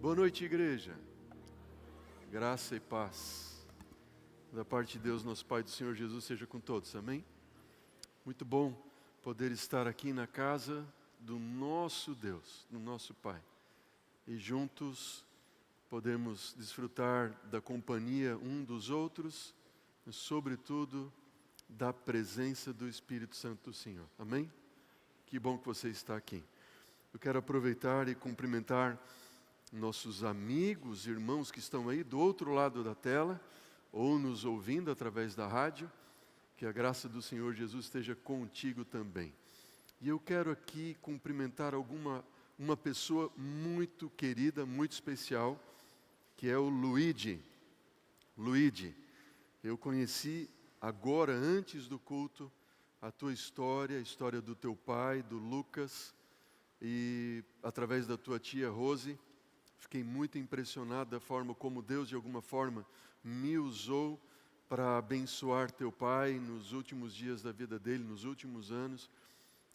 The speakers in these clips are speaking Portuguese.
Boa noite, igreja. Graça e paz da parte de Deus, nosso Pai, do Senhor Jesus, seja com todos, amém? Muito bom poder estar aqui na casa do nosso Deus, do nosso Pai. E juntos podemos desfrutar da companhia um dos outros, e sobretudo da presença do Espírito Santo do Senhor, amém? Que bom que você está aqui. Eu quero aproveitar e cumprimentar nossos amigos, irmãos que estão aí do outro lado da tela, ou nos ouvindo através da rádio, que a graça do Senhor Jesus esteja contigo também. E eu quero aqui cumprimentar uma pessoa muito querida, muito especial, que é o Luigi. Luigi, eu conheci agora, antes do culto, a tua história, a história do teu pai, do Lucas, e através da tua tia Rose. Fiquei muito impressionado da forma como Deus, de alguma forma, me usou para abençoar teu pai nos últimos dias da vida dele, nos últimos anos,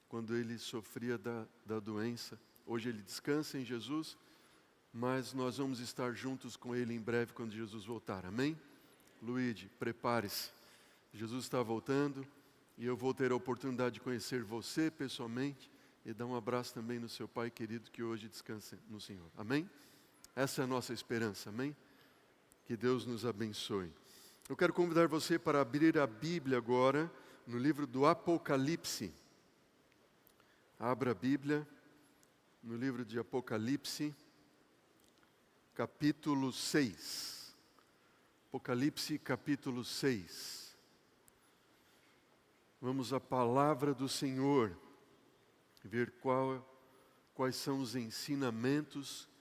quando ele sofria da doença. Hoje ele descansa em Jesus, mas nós vamos estar juntos com ele em breve quando Jesus voltar, amém? Luigi, prepare-se. Jesus está voltando e eu vou ter a oportunidade de conhecer você pessoalmente e dar um abraço também no seu pai querido que hoje descansa no Senhor, amém? Essa é a nossa esperança, amém? Que Deus nos abençoe. Eu quero convidar você para abrir a Bíblia agora, no livro do Apocalipse. Abra a Bíblia, no livro de Apocalipse, capítulo 6. Apocalipse, capítulo 6. Vamos à palavra do Senhor, ver quais são os ensinamentos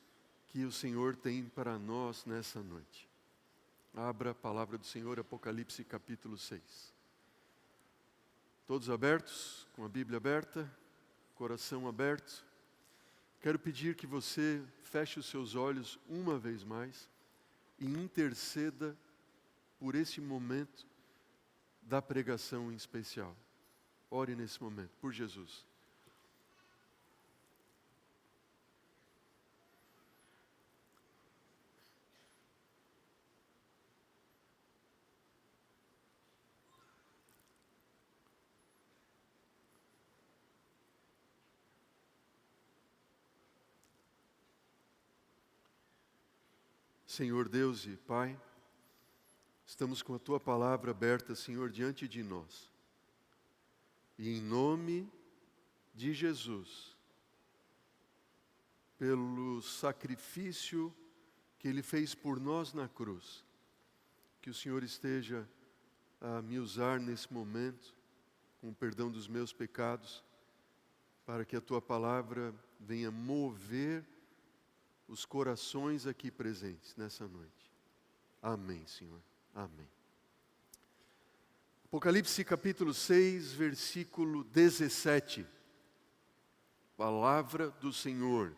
que o Senhor tem para nós nessa noite. Abra a palavra do Senhor, Apocalipse capítulo 6. Todos abertos, com a Bíblia aberta, coração aberto. Quero pedir que você feche os seus olhos uma vez mais e interceda por esse momento da pregação em especial. Ore nesse momento, por Jesus. Senhor Deus e Pai, estamos com a Tua palavra aberta, Senhor, diante de nós. E em nome de Jesus, pelo sacrifício que Ele fez por nós na cruz, que o Senhor esteja a me usar nesse momento, com o perdão dos meus pecados, para que a Tua palavra venha mover os corações aqui presentes nessa noite. Amém, Senhor. Amém. Apocalipse capítulo 6, versículo 17. Palavra do Senhor.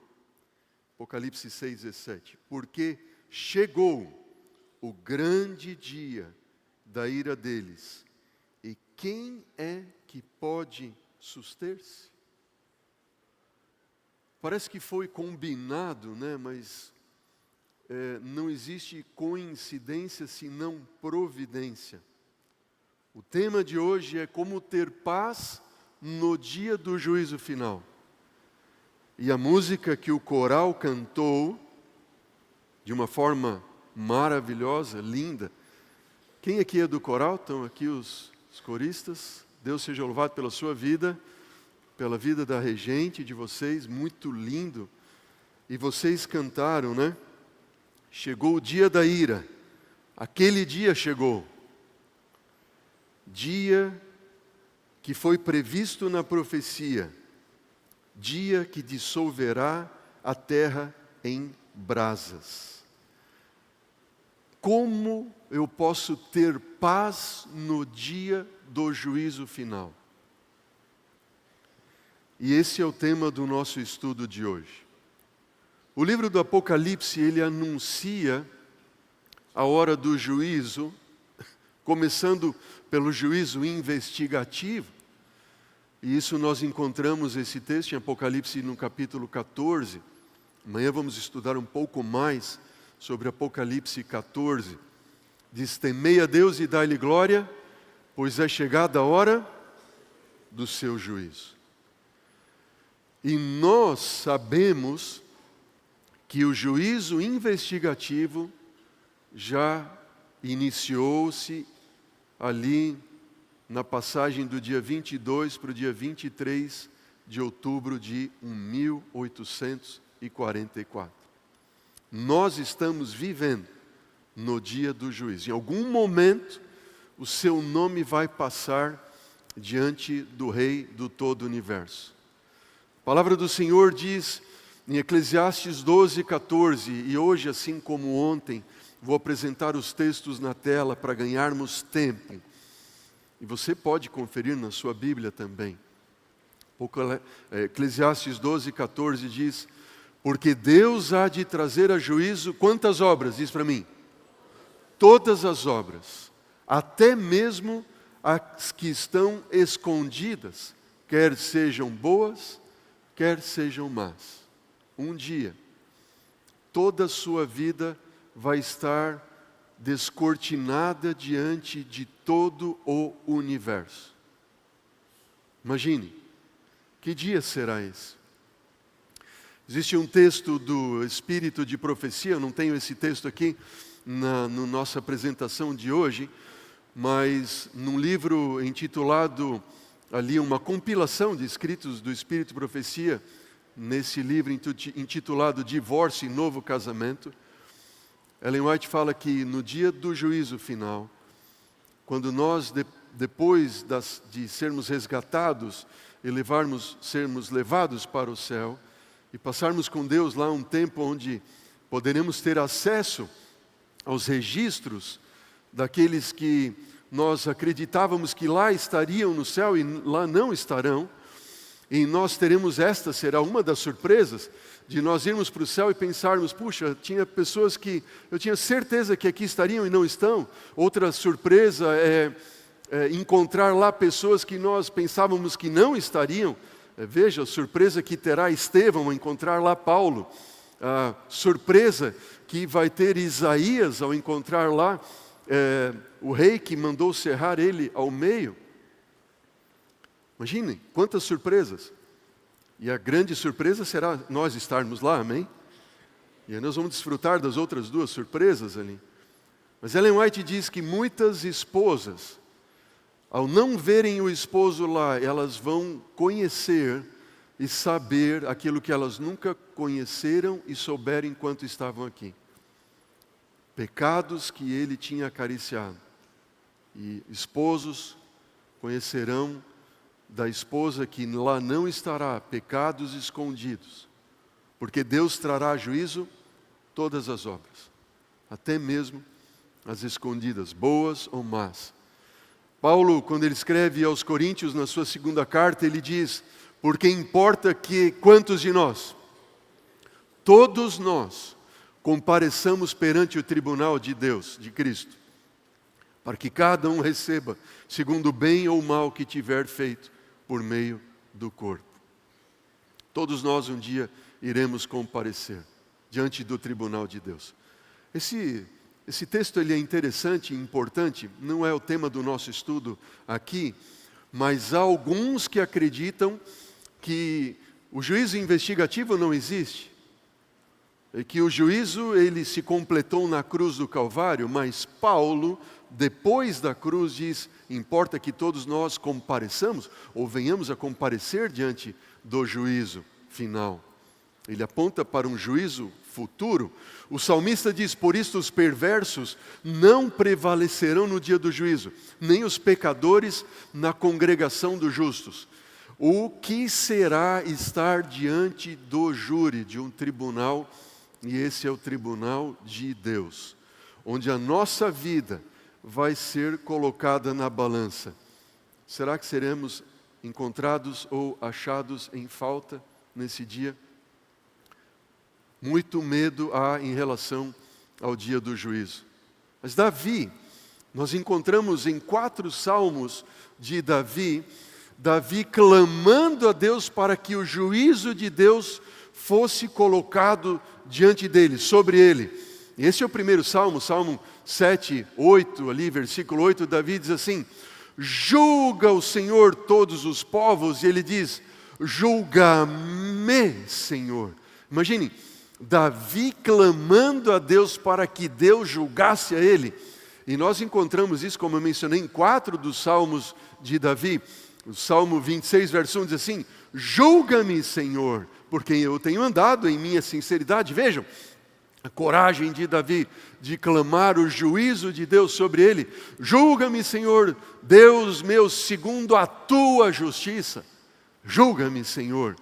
Apocalipse 6, 17. Porque chegou o grande dia da ira deles, e quem é que pode suster-se? Parece que foi combinado, né? Mas não existe coincidência senão providência. O tema de hoje é como ter paz no dia do juízo final. E a música que o coral cantou, de uma forma maravilhosa, linda. Quem aqui é do coral? Estão aqui os coristas. Deus seja louvado pela sua vida, pela vida da regente de vocês, muito lindo. E vocês cantaram, né? Chegou o dia da ira. Aquele dia chegou. Dia que foi previsto na profecia. Dia que dissolverá a terra em brasas. Como eu posso ter paz no dia do juízo final? E esse é o tema do nosso estudo de hoje. O livro do Apocalipse, ele anuncia a hora do juízo, começando pelo juízo investigativo. E isso nós encontramos esse texto em Apocalipse no capítulo 14, Amanhã vamos estudar um pouco mais sobre Apocalipse 14. Diz: temei a Deus e dai-lhe glória, pois é chegada a hora do seu juízo. E nós sabemos que o juízo investigativo já iniciou-se ali na passagem do dia 22 para o dia 23 de outubro de 1844. Nós estamos vivendo no dia do juízo. Em algum momento, o seu nome vai passar diante do Rei do todo o universo. A palavra do Senhor diz em Eclesiastes 12:14, e hoje, assim como ontem, vou apresentar os textos na tela para ganharmos tempo. E você pode conferir na sua Bíblia também. Eclesiastes 12:14 diz: porque Deus há de trazer a juízo quantas obras? Diz para mim. Todas as obras, até mesmo as que estão escondidas, quer sejam boas, quer sejam más. Um dia, toda a sua vida vai estar descortinada diante de todo o universo. Imagine, que dia será esse? Existe um texto do Espírito de Profecia, eu não tenho esse texto aqui na nossa apresentação de hoje, mas num livro intitulado, ali uma compilação de escritos do Espírito de Profecia, nesse livro intitulado Divórcio e Novo Casamento, Ellen White fala que no dia do juízo final, quando nós, depois de sermos resgatados e sermos levados para o céu, e passarmos com Deus lá um tempo onde poderemos ter acesso aos registros daqueles que nós acreditávamos que lá estariam no céu e lá não estarão, e nós teremos, esta será uma das surpresas, de nós irmos para o céu e pensarmos, puxa, tinha pessoas que eu tinha certeza que aqui estariam e não estão. Outra surpresa é encontrar lá pessoas que nós pensávamos que não estariam. Veja a surpresa que terá Estevão ao encontrar lá Paulo. A surpresa que vai ter Isaías ao encontrar lá o rei que mandou cerrar ele ao meio. Imaginem, quantas surpresas. E a grande surpresa será nós estarmos lá, amém? E aí nós vamos desfrutar das outras duas surpresas ali. Mas Ellen White diz que muitas esposas, ao não verem o esposo lá, elas vão conhecer e saber aquilo que elas nunca conheceram e souberam enquanto estavam aqui. Pecados que ele tinha acariciado. E esposos conhecerão da esposa que lá não estará pecados escondidos, porque Deus trará a juízo todas as obras, até mesmo as escondidas, boas ou más. Paulo, quando ele escreve aos Coríntios, na sua segunda carta, ele diz: porque importa que quantos de nós? Todos nós compareçamos perante o tribunal de Deus, de Cristo, para que cada um receba segundo o bem ou o mal que tiver feito por meio do corpo. Todos nós um dia iremos comparecer diante do tribunal de Deus. Esse texto ele é interessante e importante, não é o tema do nosso estudo aqui, mas há alguns que acreditam que o juízo investigativo não existe, e que o juízo ele se completou na cruz do Calvário, mas Paulo, depois da cruz, diz: importa que todos nós compareçamos, ou venhamos a comparecer diante do juízo final. Ele aponta para um juízo futuro. O salmista diz: por isso os perversos não prevalecerão no dia do juízo, nem os pecadores na congregação dos justos. O que será estar diante do júri, de um tribunal, e esse é o tribunal de Deus, onde a nossa vida vai ser colocada na balança. Será que seremos encontrados ou achados em falta nesse dia? Muito medo há em relação ao dia do juízo. Mas Davi, nós encontramos em 4 salmos de Davi clamando a Deus para que o juízo de Deus fosse colocado diante dele, sobre ele. E esse é o primeiro salmo, Salmo 7, 8, ali, versículo 8, Davi diz assim: julga o Senhor todos os povos, e ele diz: julga-me, Senhor. Imagine, Davi clamando a Deus para que Deus julgasse a ele. E nós encontramos isso, como eu mencionei, em 4 dos salmos de Davi. O Salmo 26, verso 1 diz assim: julga-me, Senhor, porque eu tenho andado em minha sinceridade. Vejam, a coragem de Davi de clamar o juízo de Deus sobre ele. Julga-me, Senhor, Deus meu, segundo a tua justiça. Julga-me, Senhor.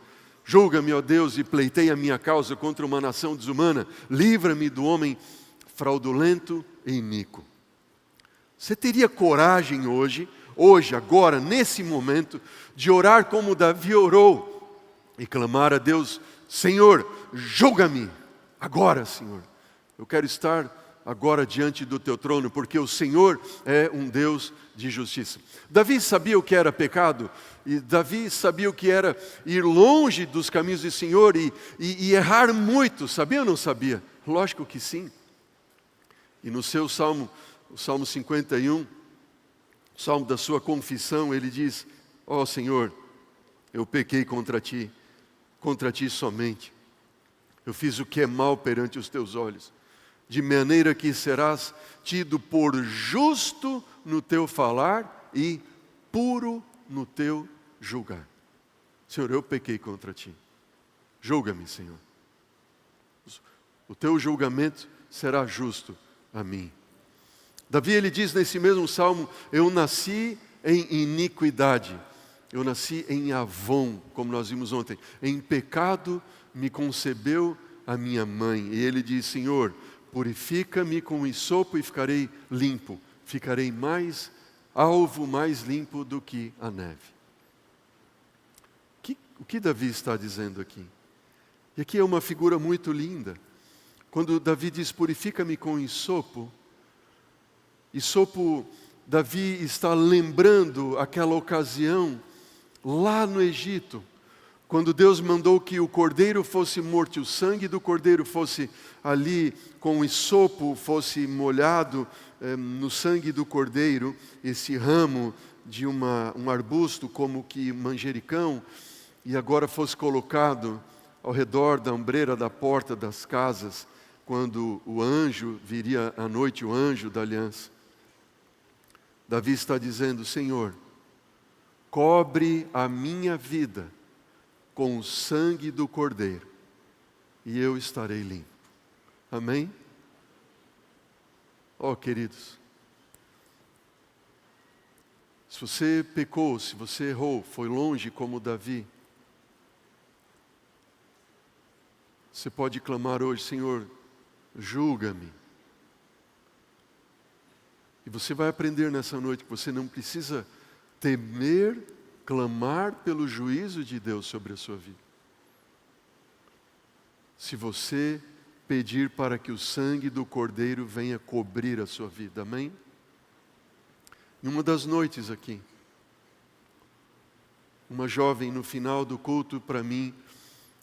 Julga-me, ó Deus, e pleiteia a minha causa contra uma nação desumana. Livra-me do homem fraudulento e iníquo. Você teria coragem hoje, agora, nesse momento, de orar como Davi orou e clamar a Deus: Senhor, julga-me agora, Senhor. Eu quero estar agora diante do teu trono, porque o Senhor é um Deus de justiça. Davi sabia o que era pecado, e Davi sabia o que era ir longe dos caminhos do Senhor e errar muito. Sabia ou não sabia? Lógico que sim. E no seu salmo, o Salmo 51, o salmo da sua confissão, ele diz: ó Senhor, eu pequei contra ti somente. Eu fiz o que é mal perante os teus olhos, de maneira que serás tido por justo no teu falar e puro no teu julgar. Senhor, eu pequei contra ti. Julga-me, Senhor. O teu julgamento será justo a mim. Davi, ele diz nesse mesmo salmo: eu nasci em iniquidade, eu nasci em Avon, como nós vimos ontem, em pecado me concebeu a minha mãe. E ele diz: Senhor, purifica-me com hisopo e ficarei limpo, ficarei mais alvo, mais limpo do que a neve. O que Davi está dizendo aqui? E aqui é uma figura muito linda. Quando Davi diz: purifica-me com hisopo, Davi está lembrando aquela ocasião lá no Egito, quando Deus mandou que o cordeiro fosse morto, o sangue do cordeiro fosse ali com o hisopo, fosse molhado no sangue do cordeiro, esse ramo de um arbusto como que manjericão, e agora fosse colocado ao redor da ombreira da porta das casas, quando o anjo viria à noite, o anjo da aliança. Davi está dizendo: Senhor, cobre a minha vida com o sangue do cordeiro, e eu estarei limpo. Amém? Oh, queridos, se você pecou, se você errou, foi longe como Davi, você pode clamar hoje: Senhor, julga-me. E você vai aprender nessa noite que você não precisa temer, clamar pelo juízo de Deus sobre a sua vida. Se você pedir para que o sangue do Cordeiro venha cobrir a sua vida, amém? Em uma das noites aqui, uma jovem no final do culto para mim,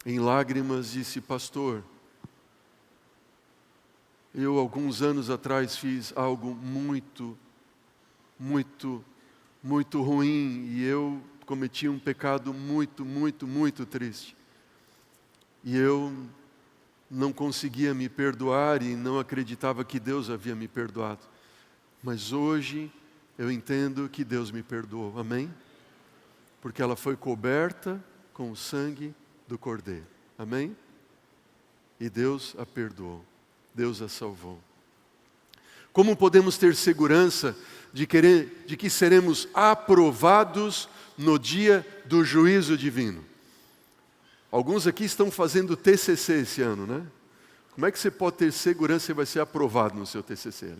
em lágrimas, disse: pastor, eu alguns anos atrás fiz algo muito ruim, e eu cometi um pecado muito triste. E eu não conseguia me perdoar e não acreditava que Deus havia me perdoado. Mas hoje eu entendo que Deus me perdoou, amém? Porque ela foi coberta com o sangue do Cordeiro, amém? E Deus a perdoou, Deus a salvou. Como podemos ter segurança de que seremos aprovados no dia do juízo divino? Alguns aqui estão fazendo TCC esse ano, né? Como é que você pode ter segurança que você vai ser aprovado no seu TCC? Né?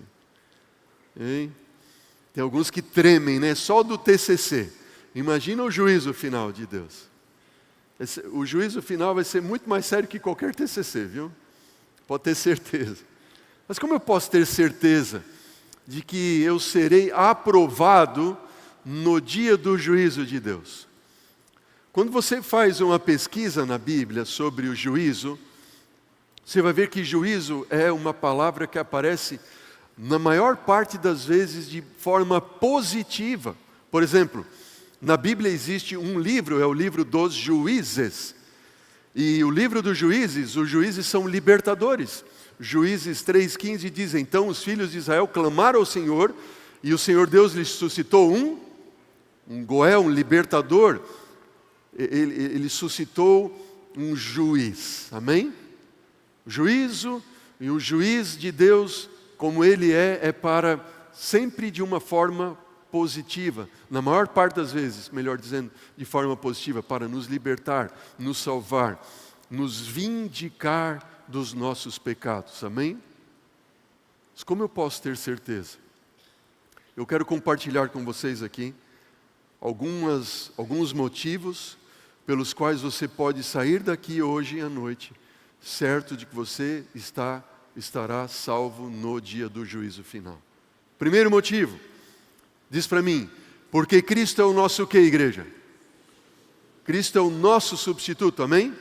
Hein? Tem alguns que tremem, né? Só do TCC. Imagina o juízo final de Deus. O juízo final vai ser muito mais sério que qualquer TCC, viu? Pode ter certeza. Mas como eu posso ter certeza de que eu serei aprovado no dia do juízo de Deus? Quando você faz uma pesquisa na Bíblia sobre o juízo, você vai ver que juízo é uma palavra que aparece na maior parte das vezes de forma positiva. Por exemplo, na Bíblia existe um livro, é o livro dos Juízes. E o livro dos Juízes, os juízes são libertadores. Juízes 3,15 diz: então os filhos de Israel clamaram ao Senhor, e o Senhor Deus lhes suscitou um Goel, um libertador. Ele suscitou um juiz, amém? O juízo e o juiz de Deus, como ele é para sempre de uma forma positiva, na maior parte das vezes, melhor dizendo, de forma positiva, para nos libertar, nos salvar, nos vindicar dos nossos pecados, amém? Mas como eu posso ter certeza? Eu quero compartilhar com vocês aqui alguns motivos pelos quais você pode sair daqui hoje à noite, certo de que você estará salvo no dia do juízo final. Primeiro motivo, diz para mim, porque Cristo é o nosso o quê, igreja? Cristo é o nosso substituto, amém?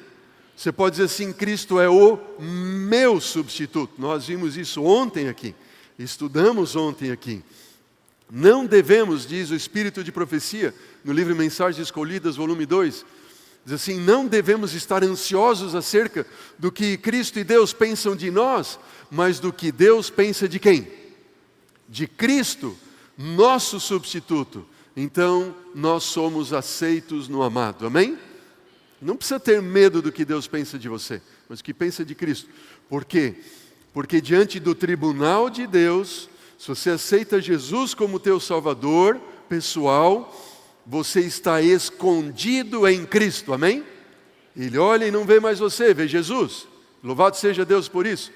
Você pode dizer assim, Cristo é o meu substituto. Nós vimos isso ontem aqui, estudamos ontem aqui. Não devemos, diz o Espírito de Profecia, no livro Mensagens Escolhidas, volume 2, diz assim, não devemos estar ansiosos acerca do que Cristo e Deus pensam de nós, mas do que Deus pensa de quem? De Cristo, nosso substituto. Então, nós somos aceitos no amado, amém? Não precisa ter medo do que Deus pensa de você, mas o que pensa de Cristo. Por quê? Porque diante do tribunal de Deus, se você aceita Jesus como teu Salvador pessoal, você está escondido em Cristo, amém? Ele olha e não vê mais você, vê Jesus. Louvado seja Deus por isso.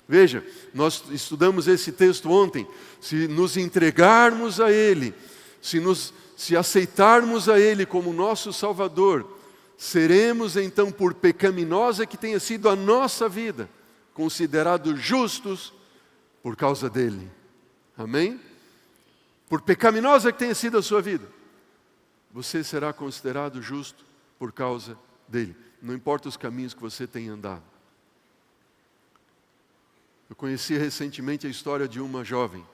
Veja, nós estudamos esse texto ontem. Se nos entregarmos a Ele, se aceitarmos a Ele como nosso Salvador, seremos então, por pecaminosa que tenha sido a nossa vida, considerados justos por causa dEle. Amém? Por pecaminosa que tenha sido a sua vida, você será considerado justo por causa dEle. Não importa os caminhos que você tenha andado. Eu conheci recentemente a história de uma jovem.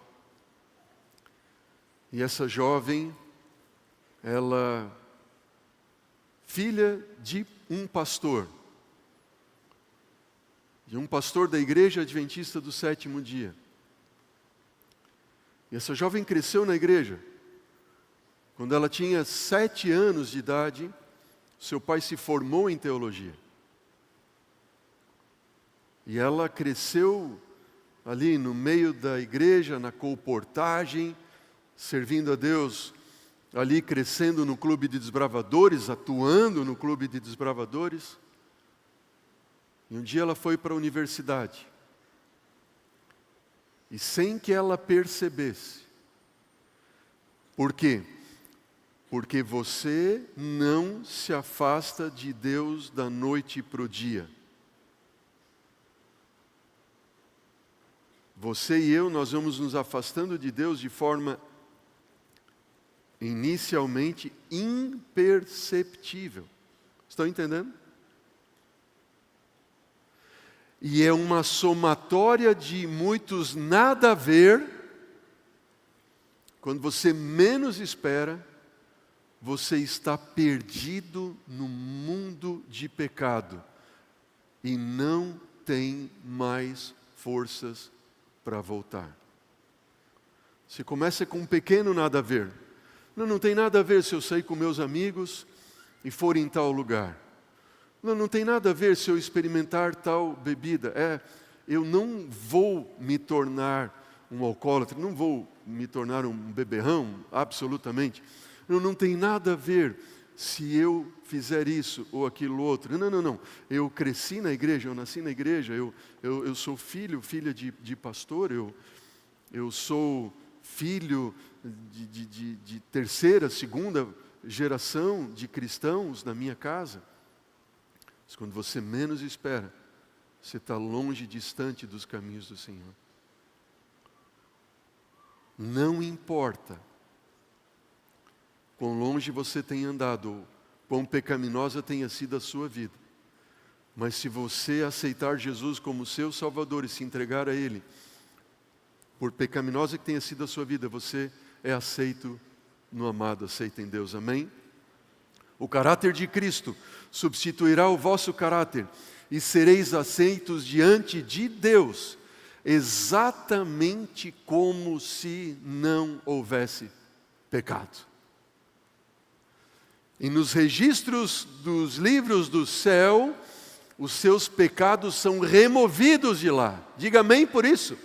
E essa jovem, ela, filha de um pastor da Igreja Adventista do Sétimo Dia. E essa jovem cresceu na igreja. Quando ela tinha 7 anos de idade, seu pai se formou em teologia. E ela cresceu ali no meio da igreja, na colportagem, servindo a Deus, ali crescendo no clube de desbravadores, atuando no clube de desbravadores. E um dia ela foi para a universidade. E sem que ela percebesse. Por quê? Porque você não se afasta de Deus da noite para o dia. Você e eu, nós vamos nos afastando de Deus de forma inicialmente imperceptível. Estão entendendo? E é uma somatória de muitos nada a ver. Quando você menos espera, você está perdido no mundo de pecado e não tem mais forças para voltar. Você começa com um pequeno nada a ver. Não tem nada a ver se eu sair com meus amigos e for em tal lugar. Não tem nada a ver se eu experimentar tal bebida. Eu não vou me tornar um alcoólatra, não vou me tornar um beberrão, absolutamente. Não tem nada a ver se eu fizer isso ou aquilo outro. Não. Eu cresci na igreja, eu nasci na igreja, eu sou filha de pastor, eu sou filho de terceira, segunda geração de cristãos na minha casa. Mas quando você menos espera, você está longe, distante dos caminhos do Senhor. Não importa quão longe você tem andado, quão pecaminosa tenha sido a sua vida. Mas se você aceitar Jesus como seu Salvador e se entregar a Ele, por pecaminosa que tenha sido a sua vida, você é aceito no amado, aceito em Deus. Amém? O caráter de Cristo substituirá o vosso caráter e sereis aceitos diante de Deus, exatamente como se não houvesse pecado. E nos registros dos livros do céu, os seus pecados são removidos de lá. Diga amém por isso.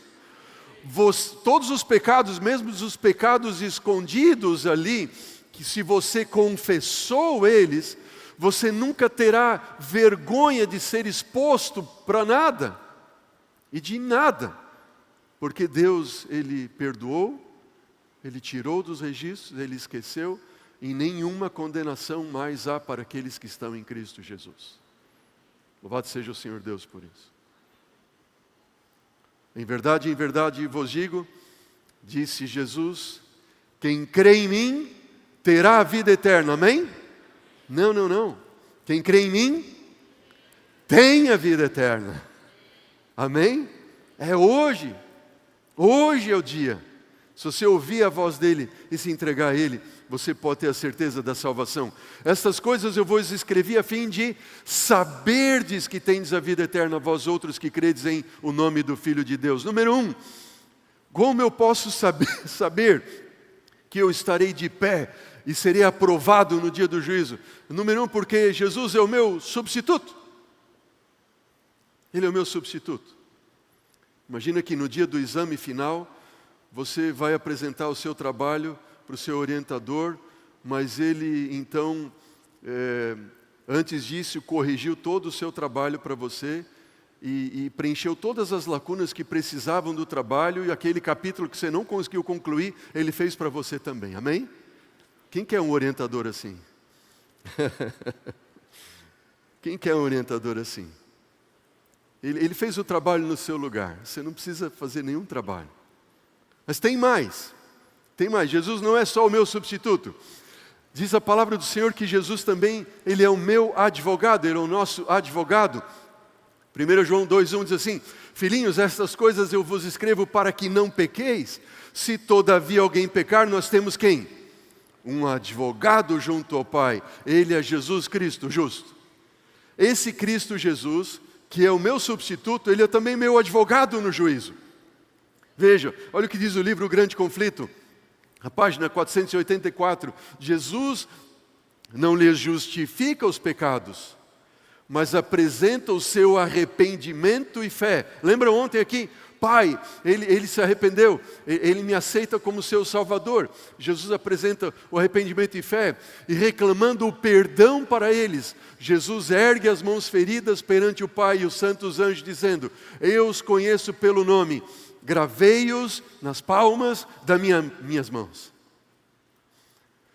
Todos os pecados, mesmo os pecados escondidos ali, que se você confessou eles, você nunca terá vergonha de ser exposto para nada e de nada, porque Deus, Ele perdoou, Ele tirou dos registros, Ele esqueceu, e nenhuma condenação mais há para aqueles que estão em Cristo Jesus. Louvado seja o Senhor Deus por isso. Em verdade vos digo, disse Jesus, quem crê em mim terá a vida eterna, amém? Não. Quem crê em mim tem a vida eterna, amém? É hoje. Hoje é o dia. Se você ouvir a voz dele e se entregar a ele, você pode ter a certeza da salvação. Estas coisas eu vos escrevi a fim de saberdes que tendes a vida eterna, vós outros que credes em o nome do Filho de Deus. Número 1, como eu posso saber que eu estarei de pé e serei aprovado no dia do juízo? Número 1, porque Jesus é o meu substituto. Ele é o meu substituto. Imagina que no dia do exame final, você vai apresentar o seu trabalho para o seu orientador, mas ele então, antes disso, corrigiu todo o seu trabalho para você e preencheu todas as lacunas que precisavam do trabalho, e aquele capítulo que você não conseguiu concluir, ele fez para você também, amém? Quem quer um orientador assim? Quem quer um orientador assim? Ele fez o trabalho no seu lugar, você não precisa fazer nenhum trabalho. Mas tem mais. Jesus não é só o meu substituto. Diz a palavra do Senhor que Jesus também, Ele é o meu advogado, Ele é o nosso advogado. 1 João 2,1 diz assim, filhinhos, estas coisas eu vos escrevo para que não pequeis. Se todavia alguém pecar, nós temos quem? Um advogado junto ao Pai. Ele é Jesus Cristo, justo. Esse Cristo Jesus, que é o meu substituto, Ele é também meu advogado no juízo. Veja, olha o que diz o livro O Grande Conflito, a página 484. Jesus não lhes justifica os pecados, mas apresenta o seu arrependimento e fé. Lembra ontem aqui? Pai, ele se arrependeu, ele me aceita como seu Salvador. Jesus apresenta o arrependimento e fé, e reclamando o perdão para eles, Jesus ergue as mãos feridas perante o Pai e os santos anjos, dizendo, eu os conheço pelo nome, gravei-os nas palmas das minhas mãos.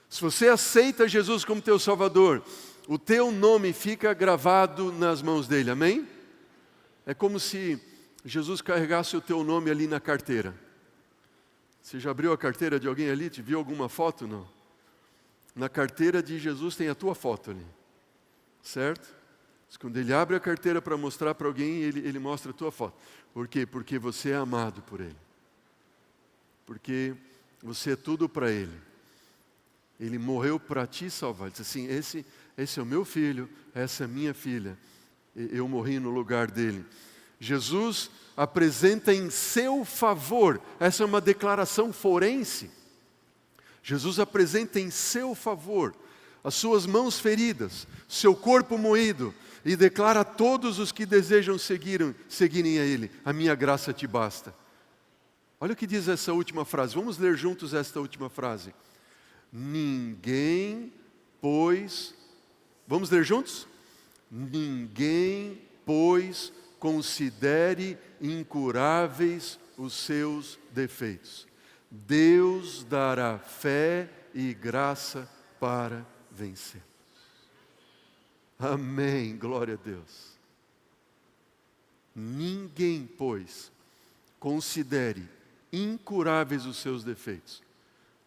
Se você aceita Jesus como teu Salvador, o teu nome fica gravado nas mãos dele, amém? É como se Jesus carregasse o teu nome ali na carteira. Você já abriu a carteira de alguém ali? Te viu alguma foto? Não. Na carteira de Jesus tem a tua foto ali, certo? Mas quando ele abre a carteira para mostrar para alguém, ele mostra a tua foto. Por quê? Porque você é amado por Ele. Porque você é tudo para Ele. Ele morreu para te salvar. Ele disse assim, esse é o meu filho, essa é a minha filha. Eu morri no lugar dele. Jesus apresenta em seu favor, essa é uma declaração forense. Jesus apresenta em seu favor as suas mãos feridas, seu corpo moído, e declara a todos os que desejam seguirem a Ele, a minha graça te basta. Olha o que diz essa última frase, vamos ler juntos esta última frase. Ninguém, pois, vamos ler juntos? Ninguém, pois, considere incuráveis os seus defeitos. Deus dará fé e graça para vencer. Amém, glória a Deus. Ninguém, pois, considere incuráveis os seus defeitos,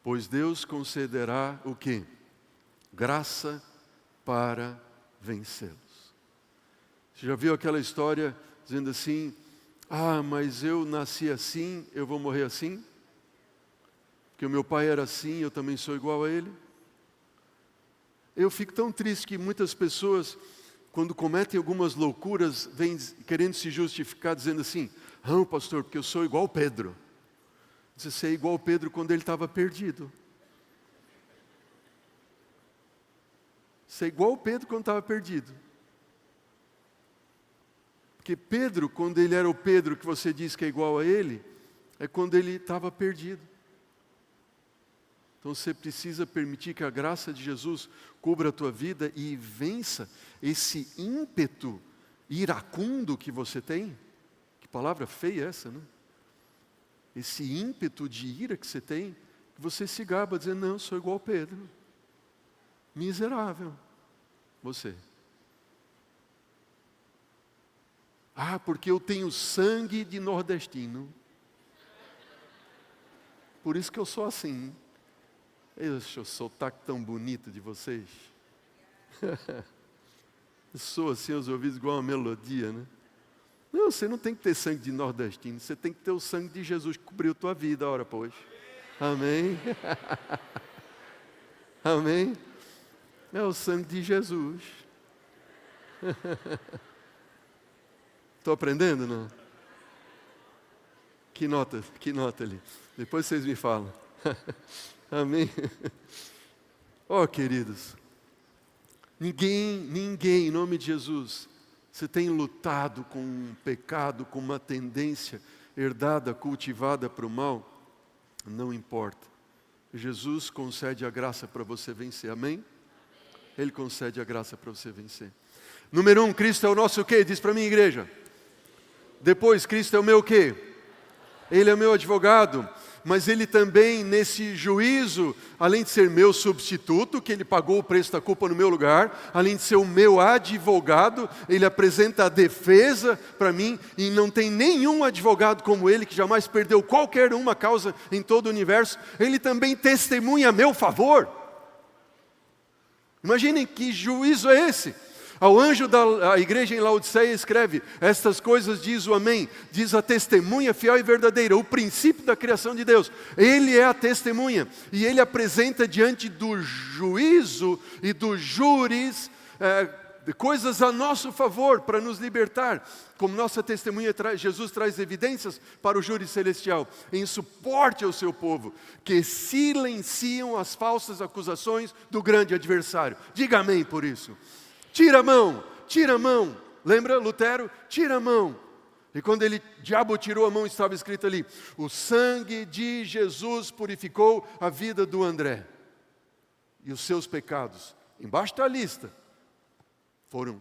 pois Deus concederá o quê? Graça para vencê-los. Você já viu aquela história dizendo assim, mas eu nasci assim, eu vou morrer assim? Porque o meu pai era assim, eu também sou igual a ele? Eu fico tão triste que muitas pessoas, quando cometem algumas loucuras, vêm querendo se justificar, dizendo assim, não, pastor, porque eu sou igual Pedro. Você é igual Pedro quando ele estava perdido. Você é igual Pedro quando estava perdido. Porque Pedro, quando ele era o Pedro que você diz que é igual a ele, é quando ele estava perdido. Então você precisa permitir que a graça de Jesus cubra a tua vida e vença esse ímpeto iracundo que você tem. Que palavra feia essa, né? Esse ímpeto de ira que você tem, que você se gaba dizendo, não, eu sou igual Pedro. Miserável. Você. Porque eu tenho sangue de nordestino. Por isso que eu sou assim. Esse sotaque tão bonito de vocês. Eu sou assim, os ouvidos igual uma melodia, né? Não, você não tem que ter sangue de nordestino, você tem que ter o sangue de Jesus que cobriu tua vida, ora pois. Amém? Amém? É o sangue de Jesus. Estou aprendendo, não? Que nota ali. Depois vocês me falam. Amém? Queridos, ninguém, em nome de Jesus, você tem lutado com um pecado, com uma tendência herdada, cultivada para o mal, não importa. Jesus concede a graça para você vencer, amém? Ele concede a graça para você vencer. Número 1, Cristo é o nosso o quê? Diz para mim, igreja. Depois, Cristo é o meu o quê? Ele é o meu advogado. Mas Ele também, nesse juízo, além de ser meu substituto, que Ele pagou o preço da culpa no meu lugar, além de ser o meu advogado, Ele apresenta a defesa para mim, e não tem nenhum advogado como Ele, que jamais perdeu qualquer uma causa em todo o universo, Ele também testemunha a meu favor. Imaginem que juízo é esse. Ao anjo da igreja em Laodiceia escreve, estas coisas diz o Amém, diz a testemunha fiel e verdadeira, o princípio da criação de Deus. Ele é a testemunha e Ele apresenta diante do juízo e dos júris coisas a nosso favor para nos libertar. Como nossa testemunha, Jesus traz evidências para o júri celestial, em suporte ao seu povo, que silenciam as falsas acusações do grande adversário. Diga amém por isso. Tira a mão. Lembra Lutero? Tira a mão. E quando o diabo tirou a mão, estava escrito ali, o sangue de Jesus purificou a vida do André. E os seus pecados, embaixo da lista, foram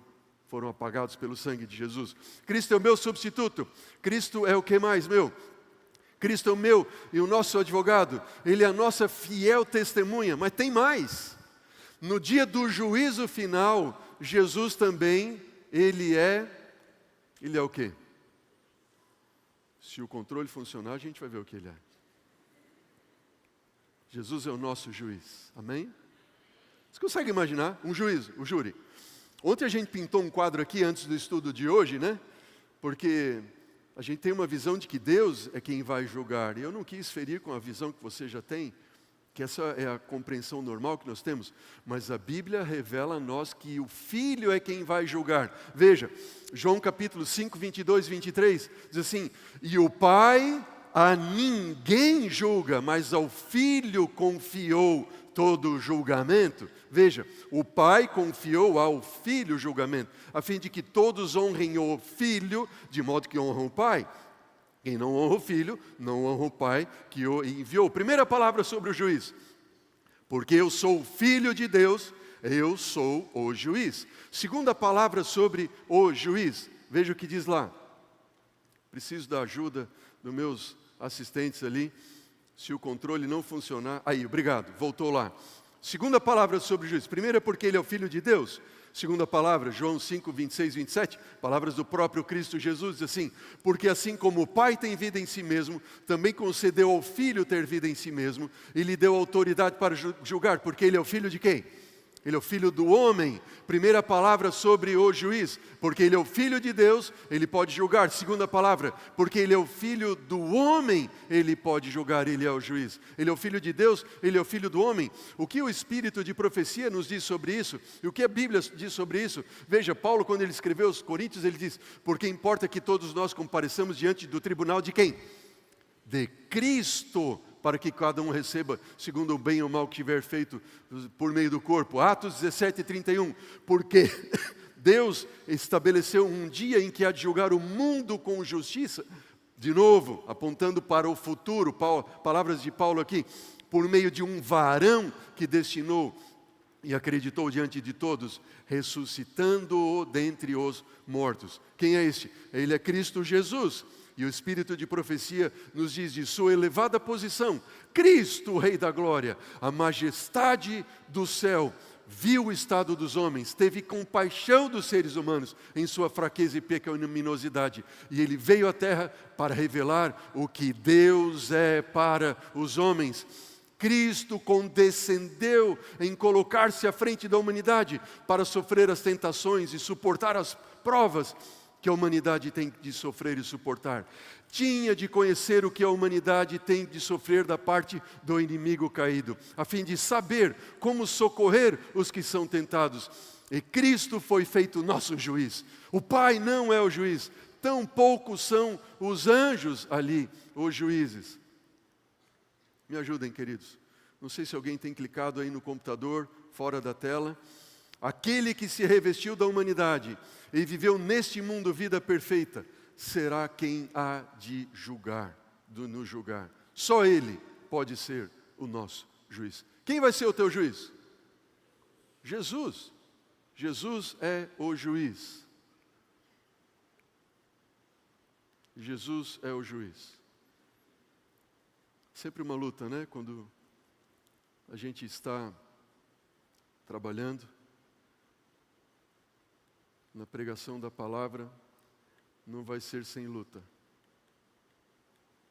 apagados pelo sangue de Jesus. Cristo é o meu substituto. Cristo é o que mais, meu? Cristo é o meu e o nosso advogado. Ele é a nossa fiel testemunha. Mas tem mais. No dia do juízo final, Jesus também, Ele é o quê? Se o controle funcionar, a gente vai ver o que Ele é. Jesus é o nosso juiz, amém? Você consegue imaginar um juiz, o júri? Ontem a gente pintou um quadro aqui antes do estudo de hoje, né? Porque a gente tem uma visão de que Deus é quem vai julgar. E eu não quis ferir com a visão que você já tem, que essa é a compreensão normal que nós temos, mas a Bíblia revela a nós que o Filho é quem vai julgar. Veja, João capítulo 5, 22 e 23, diz assim, e o Pai a ninguém julga, mas ao Filho confiou todo o julgamento. Veja, o Pai confiou ao Filho o julgamento, a fim de que todos honrem o Filho, de modo que honram o Pai. Quem não honra o Filho, não honra o Pai que o enviou. Primeira palavra sobre o juiz. Porque eu sou o Filho de Deus, eu sou o juiz. Segunda palavra sobre o juiz. Veja o que diz lá. Preciso da ajuda dos meus assistentes ali. Se o controle não funcionar... Aí, obrigado, voltou lá. Segunda palavra sobre o juiz. Primeira, porque ele é o Filho de Deus. Segunda palavra, João 5, 26 e 27, palavras do próprio Cristo Jesus, diz assim, porque assim como o Pai tem vida em si mesmo, também concedeu ao Filho ter vida em si mesmo, e lhe deu autoridade para julgar, porque ele é o Filho de quem? Ele é o Filho do homem. Primeira palavra sobre o juiz, porque ele é o Filho de Deus, ele pode julgar. Segunda palavra, porque ele é o Filho do homem, ele pode julgar, ele é o juiz. Ele é o Filho de Deus, ele é o Filho do homem. O que o Espírito de profecia nos diz sobre isso? E o que a Bíblia diz sobre isso? Veja, Paulo, quando ele escreveu aos Coríntios, ele diz: porque importa que todos nós compareçamos diante do tribunal de quem? De Cristo, para que cada um receba segundo o bem ou mal que tiver feito por meio do corpo. Atos 17:31, porque Deus estabeleceu um dia em que há de julgar o mundo com justiça, de novo, apontando para o futuro, palavras de Paulo aqui, por meio de um varão que destinou e acreditou diante de todos, ressuscitando-o dentre os mortos. Quem é este? Ele é Cristo Jesus. E o Espírito de profecia nos diz de sua elevada posição, Cristo, o Rei da Glória, a majestade do céu, viu o estado dos homens, teve compaixão dos seres humanos em sua fraqueza e pecaminosidade. E ele veio à terra para revelar o que Deus é para os homens. Cristo condescendeu em colocar-se à frente da humanidade para sofrer as tentações e suportar as provas que a humanidade tem de sofrer e suportar. Tinha de conhecer o que a humanidade tem de sofrer da parte do inimigo caído, a fim de saber como socorrer os que são tentados. E Cristo foi feito nosso juiz. O Pai não é o juiz, tampouco são os anjos ali, os juízes. Me ajudem, queridos. Não sei se alguém tem clicado aí no computador, fora da tela. Aquele que se revestiu da humanidade e viveu neste mundo vida perfeita, será quem há de julgar, nos julgar. Só Ele pode ser o nosso juiz. Quem vai ser o teu juiz? Jesus. Jesus é o juiz. Jesus é o juiz. Sempre uma luta, né? Quando a gente está trabalhando na pregação da palavra, não vai ser sem luta.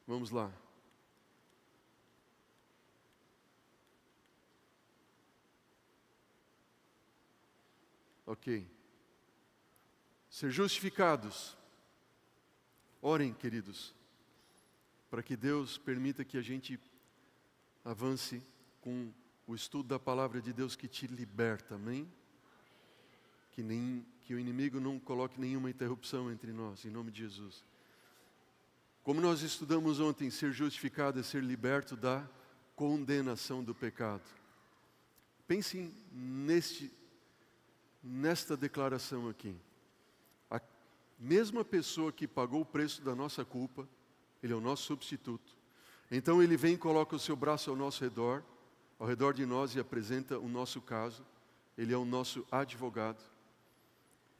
Vamos lá. Ok. Ser justificados. Orem, queridos, para que Deus permita que a gente avance com o estudo da palavra de Deus que te liberta, amém? Que o inimigo não coloque nenhuma interrupção entre nós, em nome de Jesus. Como nós estudamos ontem, ser justificado é ser liberto da condenação do pecado. Pensem nesta declaração aqui. A mesma pessoa que pagou o preço da nossa culpa, Ele é o nosso substituto. Então Ele vem e coloca o seu braço ao nosso redor, ao redor de nós, e apresenta o nosso caso. Ele é o nosso advogado.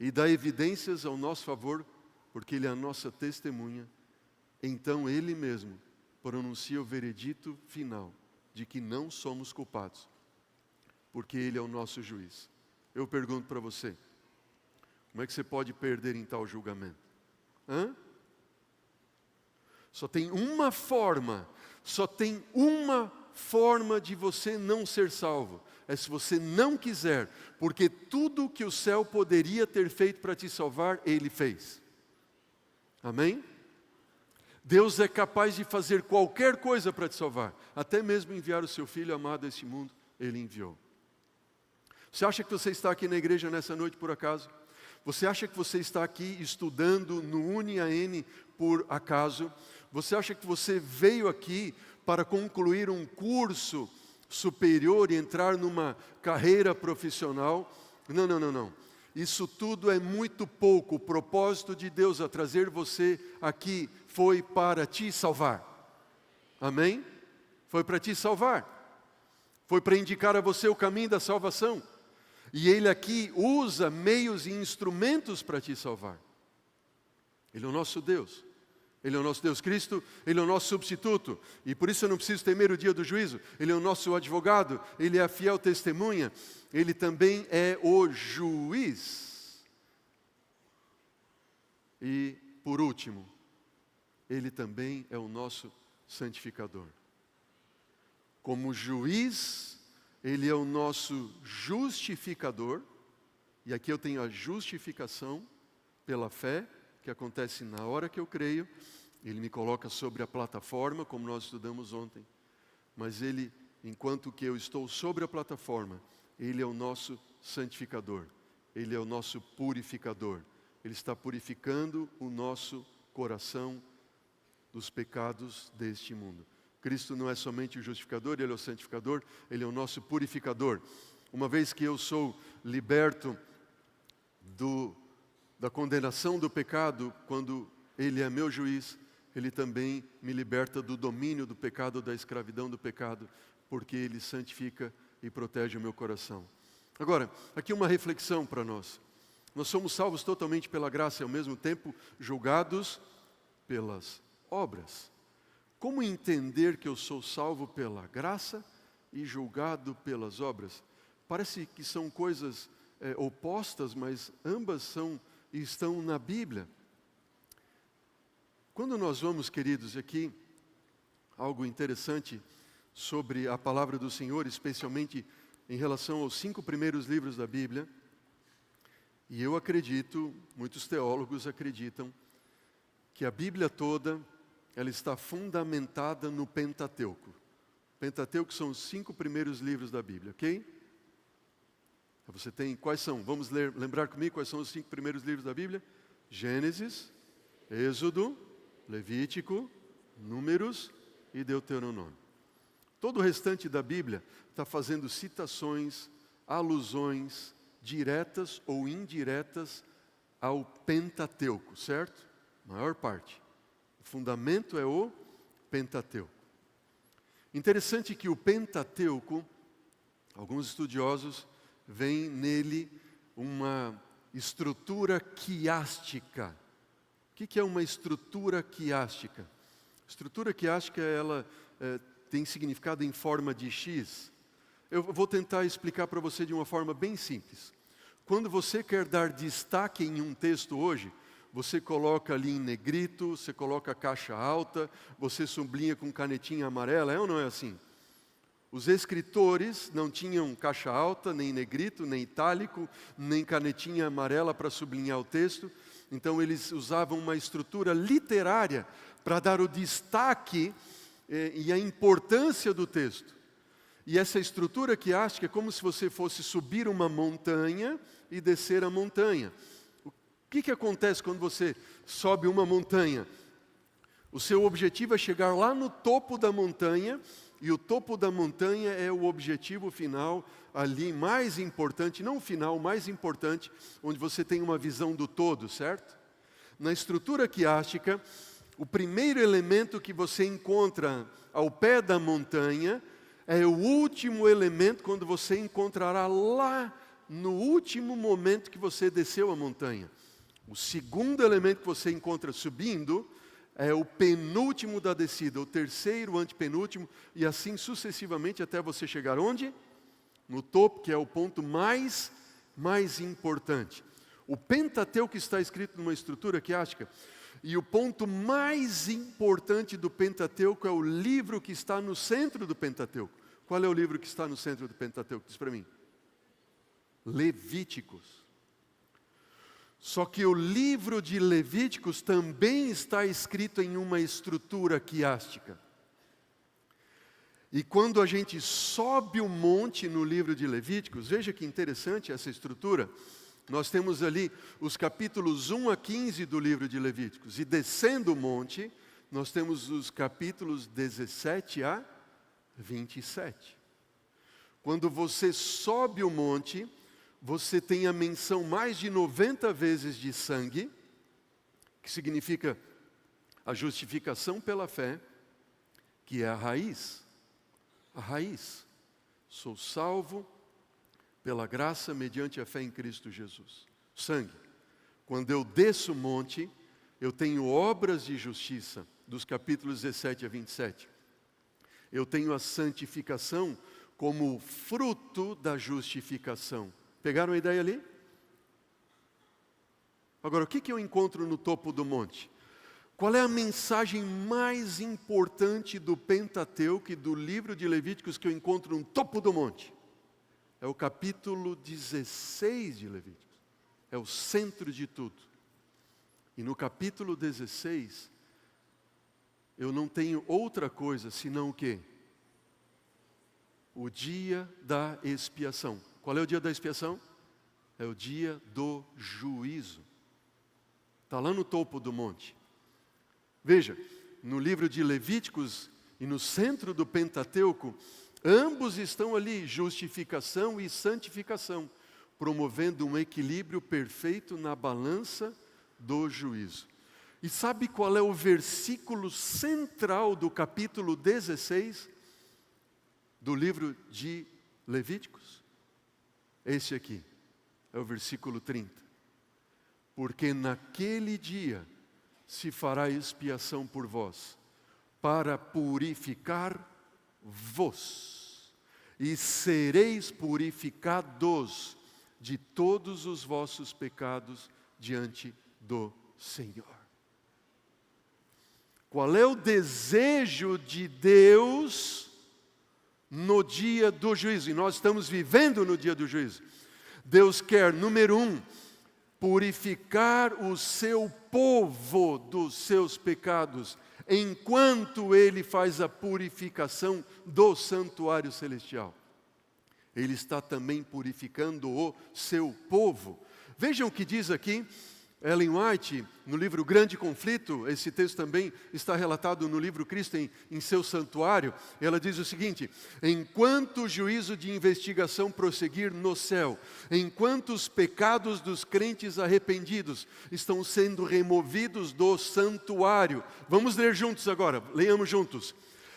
E dá evidências ao nosso favor, porque Ele é a nossa testemunha. Então Ele mesmo pronuncia o veredito final de que não somos culpados, porque Ele é o nosso juiz. Eu pergunto para você, como é que você pode perder em tal julgamento? Só tem uma forma de você não ser salvo. É se você não quiser, porque tudo que o céu poderia ter feito para te salvar, Ele fez. Amém? Deus é capaz de fazer qualquer coisa para te salvar, até mesmo enviar o seu Filho amado a este mundo, Ele enviou. Você acha que você está aqui na igreja nessa noite por acaso? Você acha que você está aqui estudando no UniAN por acaso? Você acha que você veio aqui para concluir um curso superior e entrar numa carreira profissional? Não. Isso tudo é muito pouco. O propósito de Deus a trazer você aqui foi para te salvar. Amém? Foi para te salvar. Foi para indicar a você o caminho da salvação. E Ele aqui usa meios e instrumentos para te salvar. Ele é o nosso Deus. Ele é o nosso Deus. Cristo, Ele é o nosso substituto. E por isso eu não preciso temer o dia do juízo. Ele é o nosso advogado. Ele é a fiel testemunha. Ele também é o juiz. E, por último, Ele também é o nosso santificador. Como juiz, Ele é o nosso justificador, e aqui eu tenho a justificação pela fé, que acontece na hora que eu creio. Ele me coloca sobre a plataforma, como nós estudamos ontem. Mas Ele, enquanto que eu estou sobre a plataforma, Ele é o nosso santificador. Ele é o nosso purificador. Ele está purificando o nosso coração dos pecados deste mundo. Cristo não é somente o justificador, Ele é o santificador, Ele é o nosso purificador. Uma vez que eu sou liberto da condenação do pecado, quando Ele é meu juiz, Ele também me liberta do domínio do pecado, da escravidão do pecado, porque Ele santifica e protege o meu coração. Agora, aqui uma reflexão para nós. Nós somos salvos totalmente pela graça e ao mesmo tempo julgados pelas obras. Como entender que eu sou salvo pela graça e julgado pelas obras? Parece que são coisas opostas, mas ambas estão na Bíblia. Quando nós vamos, queridos, aqui, algo interessante sobre a palavra do Senhor, especialmente em relação aos 5 primeiros livros da Bíblia, e eu acredito, muitos teólogos acreditam, que a Bíblia toda, ela está fundamentada no Pentateuco. O Pentateuco são os 5 primeiros livros da Bíblia, ok? Você tem, quais são? Vamos lembrar comigo quais são os 5 primeiros livros da Bíblia? Gênesis, Êxodo, Levítico, Números e Deuteronômio. Todo o restante da Bíblia está fazendo citações, alusões, diretas ou indiretas ao Pentateuco, certo? A maior parte. O fundamento é o Pentateuco. Interessante que o Pentateuco, alguns estudiosos veem nele uma estrutura quiástica. O que é uma estrutura quiástica? Estrutura quiástica, ela tem significado em forma de X. Eu vou tentar explicar para você de uma forma bem simples. Quando você quer dar destaque em um texto hoje, você coloca ali em negrito, você coloca caixa alta, você sublinha com canetinha amarela, é ou não é assim? Os escritores não tinham caixa alta, nem negrito, nem itálico, nem canetinha amarela para sublinhar o texto. Então eles usavam uma estrutura literária para dar o destaque e a importância do texto. E essa estrutura quiástica é como se você fosse subir uma montanha e descer a montanha. O que acontece quando você sobe uma montanha? O seu objetivo é chegar lá no topo da montanha, e o topo da montanha é o objetivo final, ali mais importante, não o final, o mais importante, onde você tem uma visão do todo, certo? Na estrutura quiástica, o primeiro elemento que você encontra ao pé da montanha é o último elemento quando você encontrará lá no último momento que você desceu a montanha. O segundo elemento que você encontra subindo é o penúltimo da descida, o terceiro, o antepenúltimo, e assim sucessivamente até você chegar onde? No topo, que é o ponto mais importante. O Pentateuco está escrito numa estrutura quiástica, e o ponto mais importante do Pentateuco é o livro que está no centro do Pentateuco. Qual é o livro que está no centro do Pentateuco? Diz para mim. Levíticos. Só que o livro de Levíticos também está escrito em uma estrutura quiástica. E quando a gente sobe o monte no livro de Levíticos, veja que interessante essa estrutura. Nós temos ali os capítulos 1 a 15 do livro de Levíticos. E descendo o monte, nós temos os capítulos 17 a 27. Quando você sobe o monte, você tem a menção mais de 90 vezes de sangue, que significa a justificação pela fé, que é a raiz. A raiz. Sou salvo pela graça mediante a fé em Cristo Jesus. Sangue. Quando eu desço o monte, eu tenho obras de justiça, dos capítulos 17 a 27. Eu tenho a santificação como fruto da justificação. Pegaram a ideia ali? Agora, o que eu encontro no topo do monte? Qual é a mensagem mais importante do Pentateuco e do livro de Levíticos que eu encontro no topo do monte? É o capítulo 16 de Levíticos. É o centro de tudo. E no capítulo 16, eu não tenho outra coisa senão o quê? O dia da expiação. Qual é o dia da expiação? É o dia do juízo. Está lá no topo do monte. Veja, no livro de Levíticos e no centro do Pentateuco, ambos estão ali, justificação e santificação, promovendo um equilíbrio perfeito na balança do juízo. E sabe qual é o versículo central do capítulo 16 do livro de Levíticos? Esse aqui, é o versículo 30. Porque naquele dia se fará expiação por vós, para purificar-vos, e sereis purificados de todos os vossos pecados diante do Senhor. Qual é o desejo de Deus no dia do juízo? E nós estamos vivendo no dia do juízo. Deus quer, número 1, purificar o seu povo dos seus pecados, enquanto Ele faz a purificação do santuário celestial. Ele está também purificando o seu povo. Vejam o que diz aqui Ellen White, no livro Grande Conflito. Esse texto também está relatado no livro Cristo em seu santuário. Ela diz o seguinte: enquanto o juízo de investigação prosseguir no céu, enquanto os pecados dos crentes arrependidos estão sendo removidos do santuário. Vamos ler juntos agora, leiamos juntos.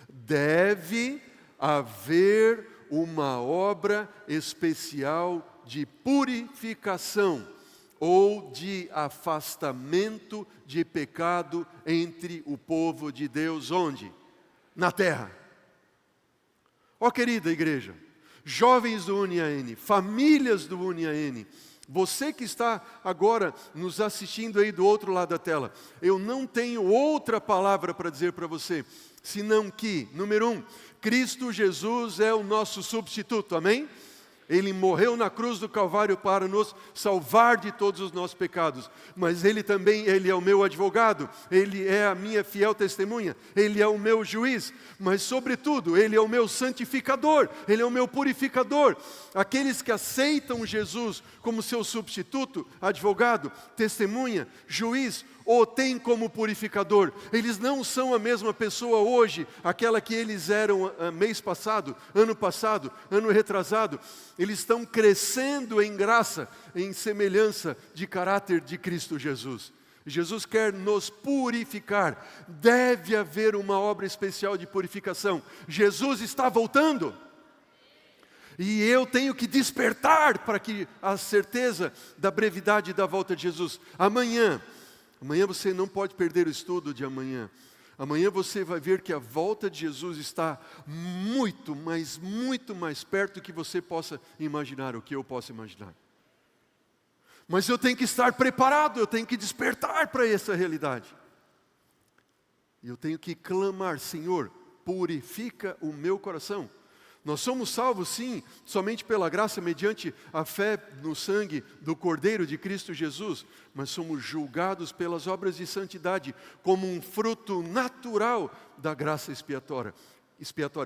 Deve haver uma obra especial de purificação ou de afastamento de pecado entre o povo de Deus, onde? Na terra. Ó querida igreja, jovens do UniAN, famílias do UniAN, você que está agora nos assistindo aí do outro lado da tela, eu não tenho outra palavra para dizer para você, senão que, número 1, Cristo Jesus é o nosso substituto, amém? Ele morreu na cruz do Calvário para nos salvar de todos os nossos pecados. Mas Ele também, Ele é o meu advogado, Ele é a minha fiel testemunha, Ele é o meu juiz, mas sobretudo, Ele é o meu santificador, Ele é o meu purificador. Aqueles que aceitam Jesus como seu substituto, advogado, testemunha, juiz, o têm como purificador. Eles não são a mesma pessoa hoje, aquela que eles eram mês passado, ano retrasado. Eles estão crescendo em graça, em semelhança de caráter de Cristo Jesus. Jesus quer nos purificar. Deve haver uma obra especial de purificação. Jesus está voltando. E eu tenho que despertar para que a certeza da brevidade da volta de Jesus. Amanhã você não pode perder o estudo de amanhã. Amanhã você vai ver que a volta de Jesus está muito, mas muito mais perto do que você possa imaginar, o que eu posso imaginar. Mas eu tenho que estar preparado, eu tenho que despertar para essa realidade. E eu tenho que clamar: Senhor, purifica o meu coração. Nós somos salvos, sim, somente pela graça, mediante a fé no sangue do Cordeiro de Cristo Jesus, mas somos julgados pelas obras de santidade, como um fruto natural da graça expiatória.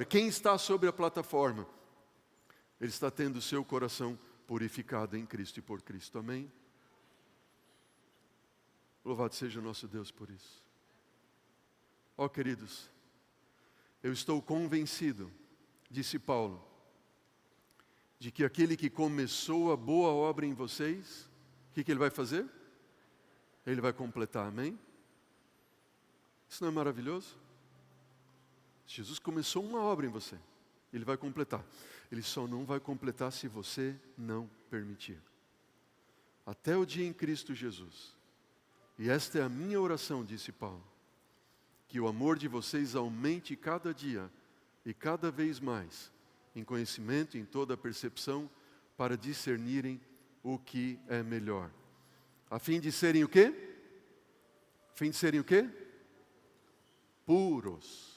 Quem está sobre a plataforma, ele está tendo o seu coração purificado em Cristo e por Cristo, amém? Louvado seja o nosso Deus por isso. Ó queridos, eu estou convencido, disse Paulo, de que aquele que começou a boa obra em vocês, o que ele vai fazer? Ele vai completar, amém? Isso não é maravilhoso? Jesus começou uma obra em você, Ele vai completar. Ele só não vai completar se você não permitir. Até o dia em Cristo Jesus. E esta é a minha oração, disse Paulo, que o amor de vocês aumente cada dia e cada vez mais, em conhecimento, em toda a percepção, para discernirem o que é melhor. A fim de serem o quê? A fim de serem o quê? Puros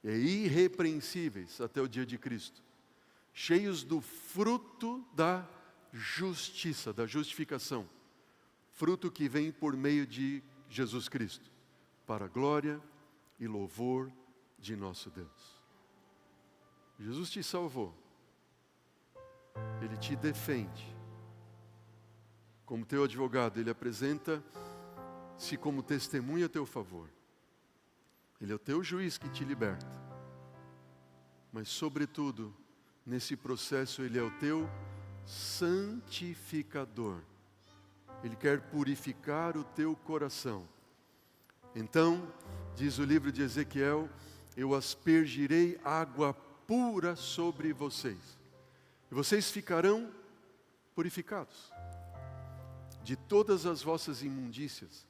e irrepreensíveis até o dia de Cristo. cheios do fruto da justiça, da justificação. Fruto que vem por meio de Jesus Cristo, para a glória e louvor de nosso Deus. Jesus te salvou. Ele te defende. Como teu advogado, Ele apresenta-se como testemunha a teu favor. Ele é o teu juiz que te liberta. Mas, sobretudo, nesse processo, Ele é o teu santificador. Ele quer purificar o teu coração. Então, diz o livro de Ezequiel, eu aspergirei água pura sobre vocês. E vocês ficarão purificados de todas as vossas imundícias,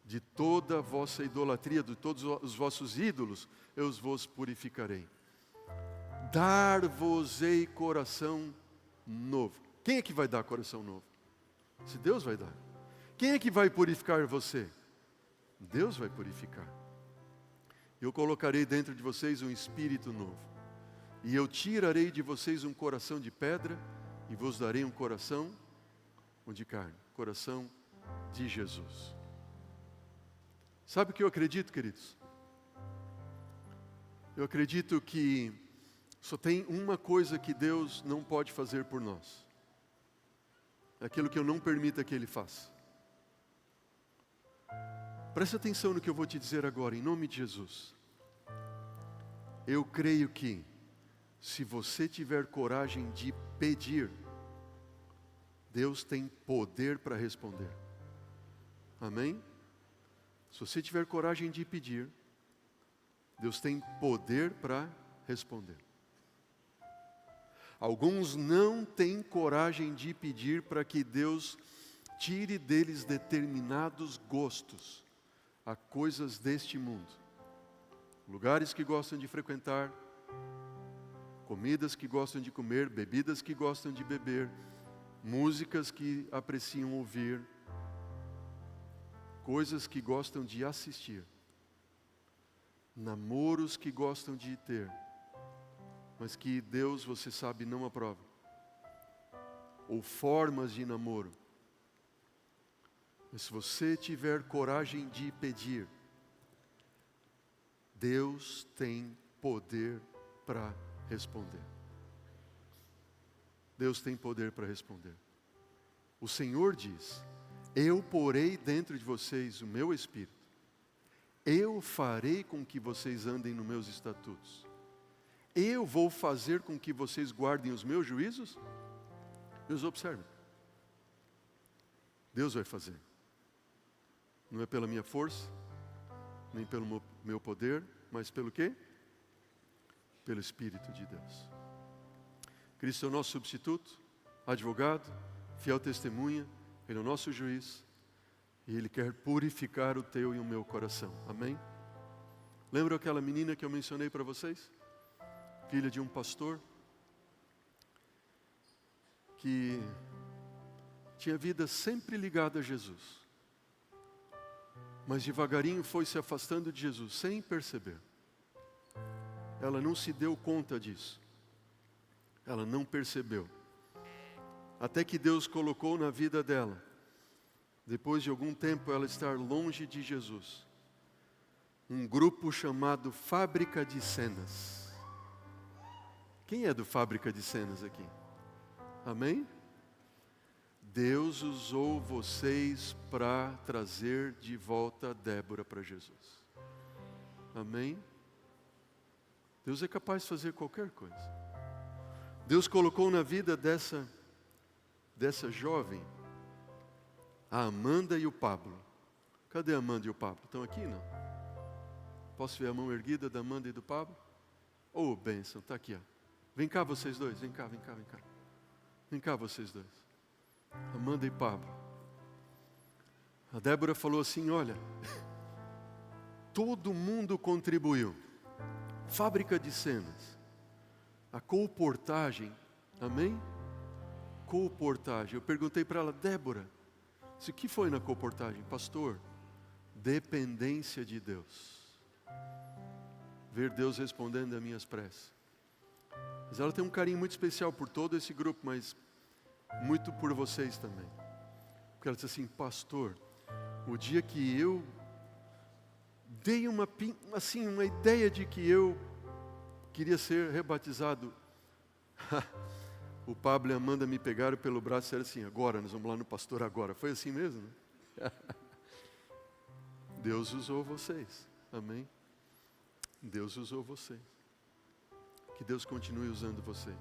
de toda a vossa idolatria, de todos os vossos ídolos, eu vos purificarei. Dar-vos-ei coração novo. Quem é que vai dar coração novo? Se Deus vai dar. Quem é que vai purificar você? Deus vai purificar. Eu colocarei dentro de vocês um espírito novo. E eu tirarei de vocês um coração de pedra e vos darei um coração de carne. Coração de Jesus. Sabe o que eu acredito, queridos? Eu acredito que só tem uma coisa que Deus não pode fazer por nós. É aquilo que eu não permita que Ele faça. Preste atenção no que eu vou te dizer agora, em nome de Jesus. Eu creio que, se você tiver coragem de pedir, Deus tem poder para responder. Amém? Se você tiver coragem de pedir, Deus tem poder para responder. Alguns não têm coragem de pedir para que Deus tire deles determinados gostos a coisas deste mundo. Lugares que gostam de frequentar, comidas que gostam de comer, bebidas que gostam de beber, músicas que apreciam ouvir, coisas que gostam de assistir, namoros que gostam de ter, mas que Deus, você sabe, não aprova, ou formas de namoro. Mas se você tiver coragem de pedir, Deus tem poder para responder. Deus tem poder para responder. O Senhor diz, eu porei dentro de vocês o meu Espírito. Eu farei com que vocês andem nos meus estatutos. Eu vou fazer com que vocês guardem os meus juízos e os observem. Deus vai fazer. Não é pela minha força, nem pelo meu poder, mas pelo quê? Pelo Espírito de Deus. Cristo é o nosso substituto, advogado, fiel testemunha, Ele é o nosso juiz, e Ele quer purificar o teu e o meu coração. Amém? Lembra aquela menina que eu mencionei para vocês? Filha de um pastor, que tinha a vida sempre ligada a Jesus, mas devagarinho foi se afastando de Jesus, sem perceber. Ela não se deu conta disso. Ela não percebeu. Até que Deus colocou na vida dela, depois de algum tempo ela estar longe de Jesus, um grupo chamado Fábrica de Cenas. Quem é do Fábrica de Cenas aqui? Amém? Deus usou vocês para trazer de volta Débora para Jesus. Amém? Deus é capaz de fazer qualquer coisa. Deus colocou na vida dessa jovem, a Amanda e o Pablo. Cadê a Amanda e o Pablo? Estão aqui, não? Posso ver a mão erguida da Amanda e do Pablo? Oh, bênção, está aqui, ó. Vem cá vocês dois, vem cá. Vem cá vocês dois. Amanda e Pablo. A Débora falou assim, olha, todo mundo contribuiu. Fábrica de Cenas. A colportagem, amém? Colportagem. Eu perguntei para ela, Débora, o que foi na colportagem? Pastor, dependência de Deus. Ver Deus respondendo às minhas preces. Mas ela tem um carinho muito especial por todo esse grupo, mas muito por vocês também. Porque ela disse assim: pastor, o dia que eu dei uma ideia de que eu queria ser rebatizado, o Pablo e a Amanda me pegaram pelo braço e disseram assim: agora, nós vamos lá no pastor agora. Foi assim mesmo, né? Deus usou vocês, amém? Deus usou vocês. Que Deus continue usando vocês.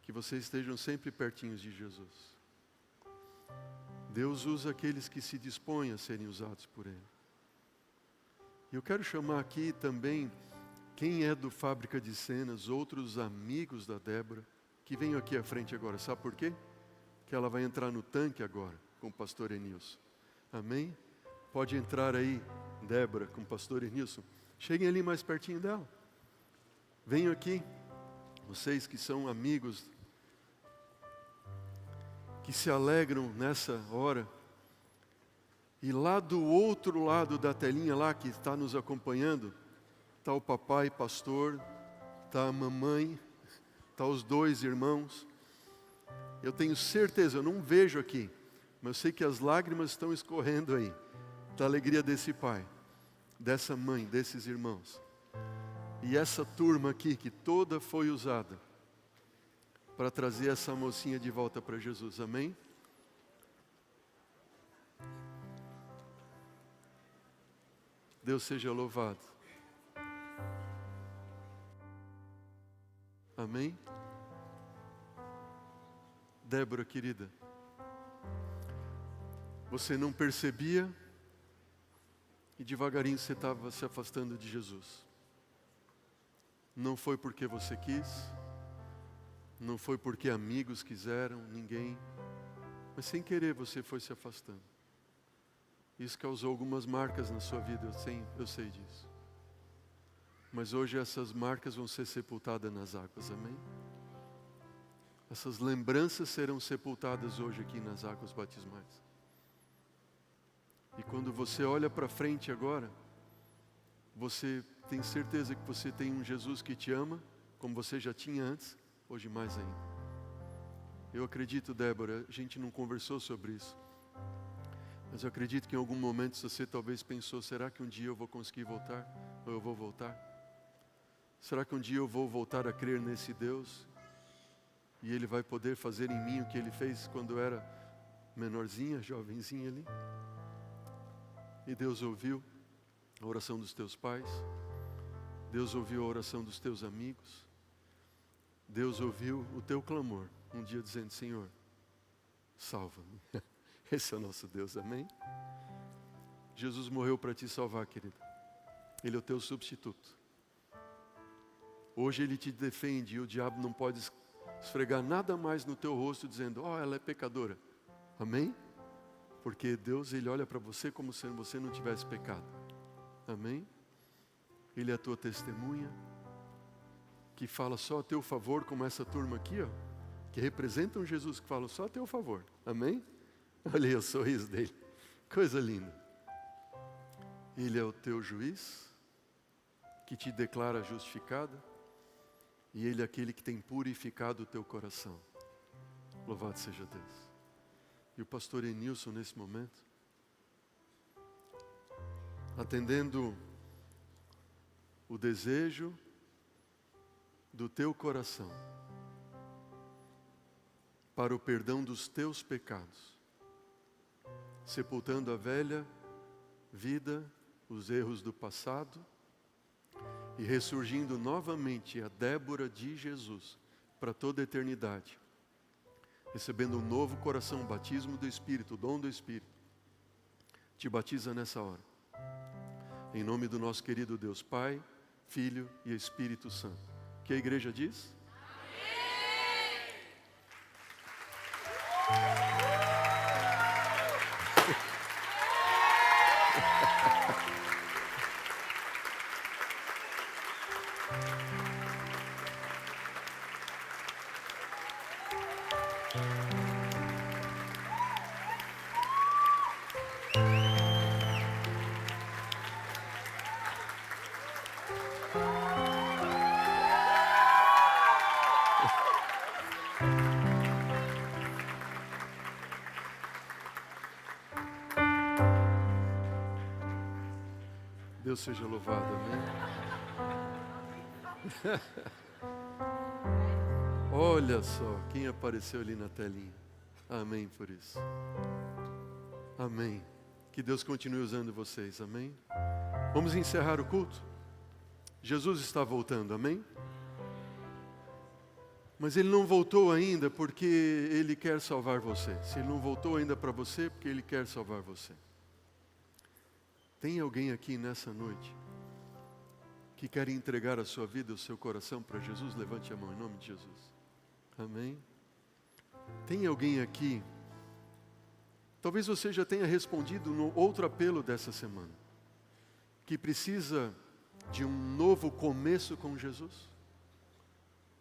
Que vocês estejam sempre pertinhos de Jesus. Deus usa aqueles que se dispõem a serem usados por Ele. E eu quero chamar aqui também quem é do Fábrica de Cenas, outros amigos da Débora, que venham aqui à frente agora. Sabe por quê? Que ela vai entrar no tanque agora, com o pastor Enilson. Amém? Pode entrar aí, Débora, com o pastor Enilson. Cheguem ali mais pertinho dela. Venham aqui, vocês que são amigos, que se alegram nessa hora. E lá do outro lado da telinha, lá que está nos acompanhando, está o papai pastor, está a mamãe, está os dois irmãos. Eu tenho certeza, eu não vejo aqui, mas eu sei que as lágrimas estão escorrendo aí, da alegria desse pai, dessa mãe, desses irmãos. E essa turma aqui, que toda foi usada para trazer essa mocinha de volta para Jesus, amém? Deus seja louvado. Amém? Débora, querida, você não percebia e devagarinho você estava se afastando de Jesus. Não foi porque você quis, não foi porque amigos quiseram, ninguém, mas sem querer você foi se afastando. Isso causou algumas marcas na sua vida, eu sei disso. Mas hoje essas marcas vão ser sepultadas nas águas, amém? Essas lembranças serão sepultadas hoje aqui nas águas batismais. E quando você olha para frente agora, você tem certeza que você tem um Jesus que te ama, como você já tinha antes, hoje mais ainda. Eu acredito, Débora, a gente não conversou sobre isso, mas eu acredito que em algum momento você talvez pensou: será que um dia eu vou conseguir voltar? Ou eu vou voltar? Será que um dia eu vou voltar a crer nesse Deus? E Ele vai poder fazer em mim o que Ele fez quando eu era menorzinha, jovenzinha ali? E Deus ouviu a oração dos teus pais. Deus ouviu a oração dos teus amigos. Deus ouviu o teu clamor, um dia dizendo: Senhor, salva-me. Esse é o nosso Deus, amém? Jesus morreu para te salvar, querida. Ele é o teu substituto. Hoje Ele te defende e o diabo não pode esfregar nada mais no teu rosto dizendo: oh, ela é pecadora. Amém? Porque Deus, Ele olha para você como se você não tivesse pecado. Amém? Ele é a tua testemunha, que fala só a teu favor, como essa turma aqui, ó, que representa um Jesus que fala só a teu favor. Amém? Olha aí o sorriso dele. Coisa linda. Ele é o teu juiz, que te declara justificada, e Ele é aquele que tem purificado o teu coração. Louvado seja Deus. E o pastor Enilson, nesse momento, atendendo o desejo do teu coração para o perdão dos teus pecados, sepultando a velha vida, os erros do passado, e ressurgindo novamente a Débora de Jesus para toda a eternidade, recebendo um novo coração, o batismo do Espírito, o dom do Espírito. Te batiza nessa hora, em nome do nosso querido Deus Pai, Filho e Espírito Santo. Que a igreja diz? Amém! Deus seja louvado, amém? Olha só quem apareceu ali na telinha. Amém por isso. Amém. Que Deus continue usando vocês, amém? Vamos encerrar o culto? Jesus está voltando, amém? Mas Ele não voltou ainda porque Ele quer salvar você. Se Ele não voltou ainda para você, porque Ele quer salvar você. Tem alguém aqui nessa noite que quer entregar a sua vida, o seu coração para Jesus? Levante a mão em nome de Jesus. Amém? Tem alguém aqui, talvez você já tenha respondido no outro apelo dessa semana, que precisa de um novo começo com Jesus?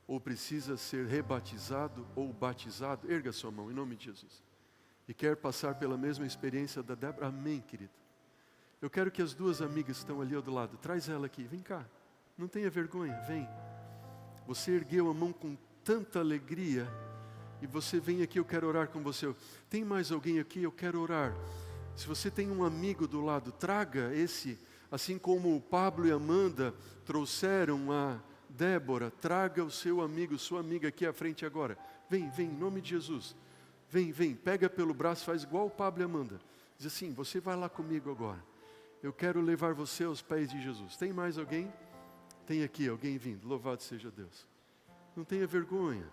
Ou precisa ser rebatizado ou batizado? Erga sua mão em nome de Jesus. E quer passar pela mesma experiência da Débora? Amém, querido. Eu quero que as duas amigas que estão ali ao do lado, traz ela aqui, vem cá. Não tenha vergonha, vem. Você ergueu a mão com tanta alegria e você vem aqui, eu quero orar com você. Tem mais alguém aqui? Eu quero orar. Se você tem um amigo do lado, traga esse, assim como o Pablo e Amanda trouxeram a Débora, traga o seu amigo, sua amiga aqui à frente agora. Vem, vem, em nome de Jesus. Vem, vem, pega pelo braço, faz igual o Pablo e Amanda. Diz assim, você vai lá comigo agora. Eu quero levar você aos pés de Jesus. Tem mais alguém? Tem aqui alguém vindo. Louvado seja Deus. Não tenha vergonha.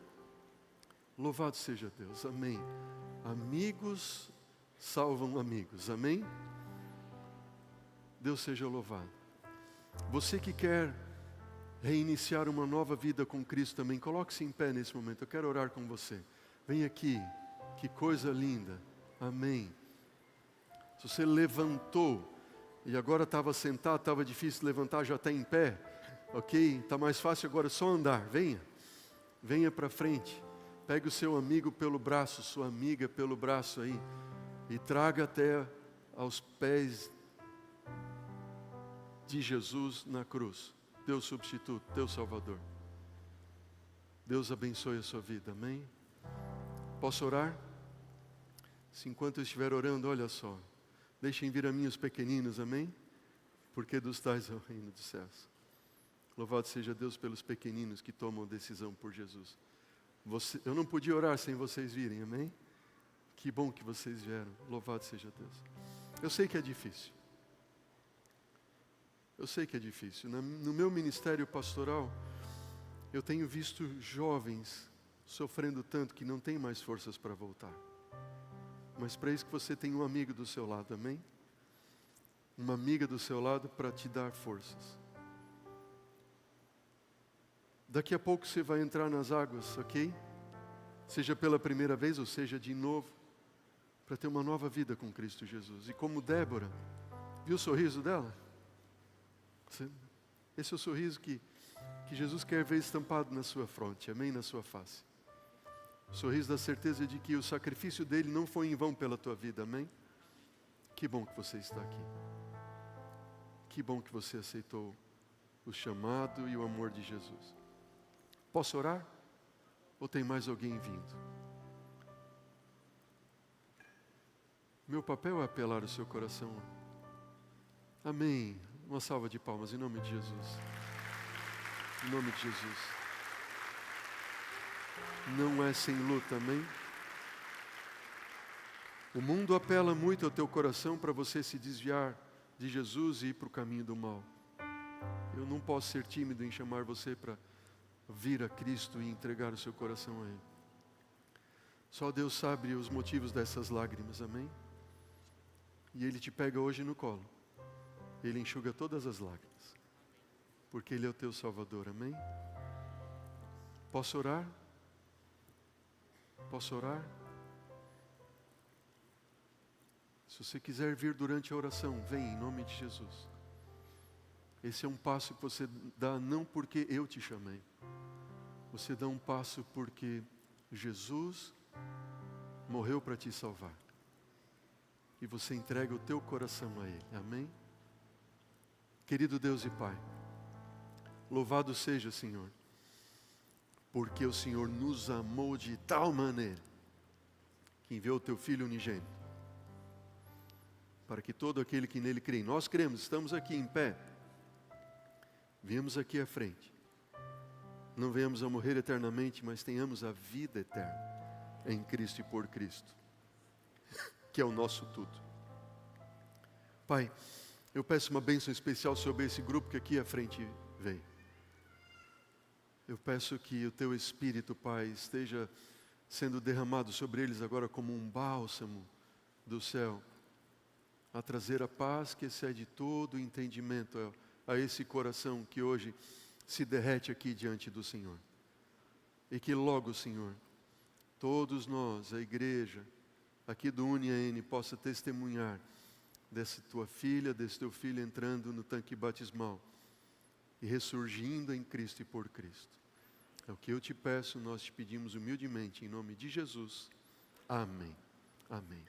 Louvado seja Deus. Amém. Amigos salvam amigos. Amém? Deus seja louvado. Você que quer reiniciar uma nova vida com Cristo também, coloque-se em pé nesse momento. Eu quero orar com você. Vem aqui. Que coisa linda. Amém. Se você levantou e agora estava sentado, estava difícil levantar, já está em pé, ok? Está mais fácil agora, só andar. Venha. Venha para frente. Pegue o seu amigo pelo braço, sua amiga pelo braço aí, e traga até aos pés de Jesus na cruz. Teu substituto, teu Salvador. Deus abençoe a sua vida, amém? Posso orar? Se enquanto eu estiver orando, olha só. Deixem vir a mim os pequeninos, amém? Porque dos tais é o reino dos céus. Louvado seja Deus pelos pequeninos que tomam decisão por Jesus. Eu não podia orar sem vocês virem, amém? Que bom que vocês vieram. Louvado seja Deus. Eu sei que é difícil. Eu sei que é difícil. No meu ministério pastoral, eu tenho visto jovens sofrendo tanto que não têm mais forças para voltar. Mas para isso que você tem um amigo do seu lado, amém? Uma amiga do seu lado para te dar forças. Daqui a pouco você vai entrar nas águas, ok? Seja pela primeira vez ou seja de novo, para ter uma nova vida com Cristo Jesus. E como Débora, viu o sorriso dela? Esse é o sorriso que Jesus quer ver estampado na sua fronte, amém? Na sua face. O sorriso da certeza de que o sacrifício dele não foi em vão pela tua vida, amém? Que bom que você está aqui. Que bom que você aceitou o chamado e o amor de Jesus. Posso orar? Ou tem mais alguém vindo? Meu papel é apelar o seu coração. Amém. Uma salva de palmas em nome de Jesus. Em nome de Jesus. Não é sem luta, amém? O mundo apela muito ao teu coração para você se desviar de Jesus e ir para o caminho do mal. Eu não posso ser tímido em chamar você para vir a Cristo e entregar o seu coração a Ele. Só Deus sabe os motivos dessas lágrimas, amém? E Ele te pega hoje no colo. Ele enxuga todas as lágrimas. Porque Ele é o teu Salvador, amém? Posso orar? Posso orar? Se você quiser vir durante a oração, vem em nome de Jesus. Esse é um passo que você dá não porque eu te chamei. Você dá um passo porque Jesus morreu para te salvar. E você entrega o teu coração a Ele. Amém? Querido Deus e Pai, louvado seja, Senhor, porque o Senhor nos amou de tal maneira que enviou o teu Filho unigênito, para que todo aquele que nele crê, nós cremos, estamos aqui em pé, viemos aqui à frente, não venhamos a morrer eternamente, mas tenhamos a vida eterna em Cristo e por Cristo, que é o nosso tudo. Pai, eu peço uma bênção especial sobre esse grupo que aqui à frente veio. Eu peço que o Teu Espírito, Pai, esteja sendo derramado sobre eles agora como um bálsamo do céu, a trazer a paz que excede todo o entendimento a esse coração que hoje se derrete aqui diante do Senhor. E que logo, Senhor, todos nós, a igreja aqui do UniAN, possa testemunhar dessa Tua filha, desse Teu filho entrando no tanque batismal e ressurgindo em Cristo e por Cristo. É o que eu te peço, nós te pedimos humildemente, em nome de Jesus. Amém. Amém.